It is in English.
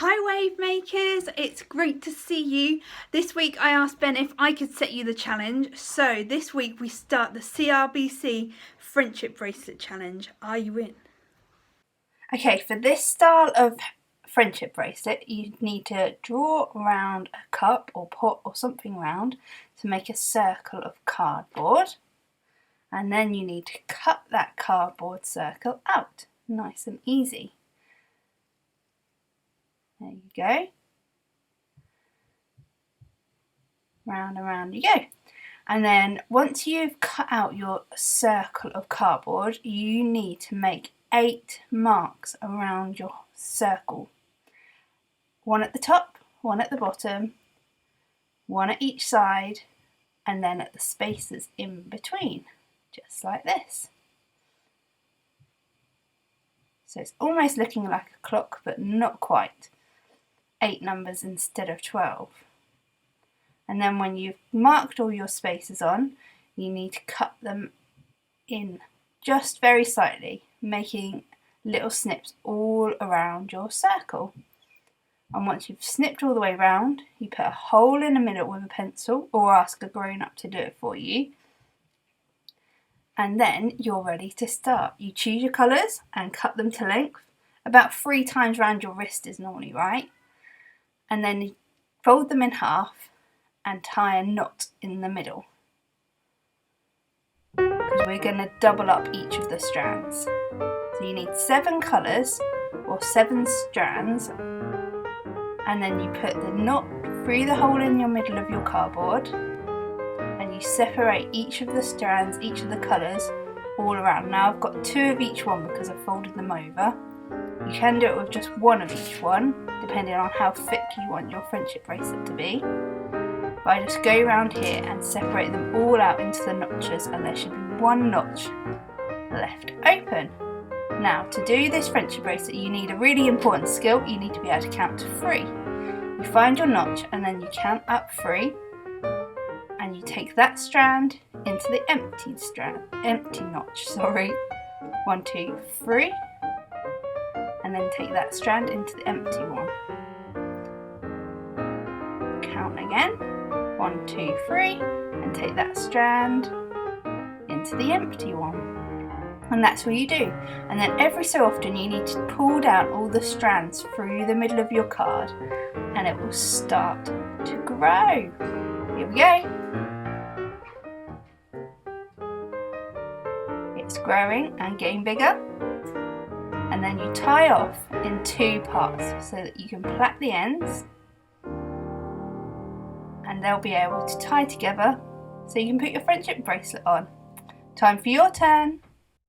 Hi Wavemakers, it's great to see you. This week I asked Ben if I could set you the challenge. So this week we start the CRBC Friendship Bracelet Challenge. Are you in? Okay, for this style of friendship bracelet you need to draw around a cup or pot or something round to make a circle of cardboard. And then you need to cut that cardboard circle out. Nice and easy. There you go. Round and round you go. And then once you've cut out your circle of cardboard, you need to make 8 marks around your circle. 1 at the top, 1 at the bottom, 1 at each side, and then at the spaces in between, just like this. So it's almost looking like a clock, but not quite. 8 numbers instead of 12. And then when you've marked all your spaces on, you need to cut them in just very slightly, making little snips all around your circle. And once you've snipped all the way around, you put a hole in the middle with a pencil or ask a grown-up to do it for you. And then you're ready to start. You choose your colours and cut them to length. About 3 times around your wrist is normally right. And then you fold them in half and tie a knot in the middle, because we're going to double up each of the strands. So you need 7 colours or 7 strands, and then you put the knot through the hole in your middle of your cardboard, and you separate each of the strands, each of the colours all around. Now I've got 2 of each one because I've folded them over. You can do it with just 1 of each one, depending on how thick you want your friendship bracelet to be. But I just go around here and separate them all out into the notches, and there should be 1 notch left open. Now, to do this friendship bracelet, you need a really important skill. You need to be able to count to 3. You find your notch and then you count up 3, and you take that strand into the empty notch. 1, 2, 3. And then take that strand into the empty one. Count again, 1, 2, 3, and take that strand into the empty one. And that's what you do. And then every so often you need to pull down all the strands through the middle of your card, and it will start to grow. Here we go. It's growing and getting bigger. And then you tie off in 2 parts so that you can plait the ends, and they'll be able to tie together so you can put your friendship bracelet on. Time for your turn.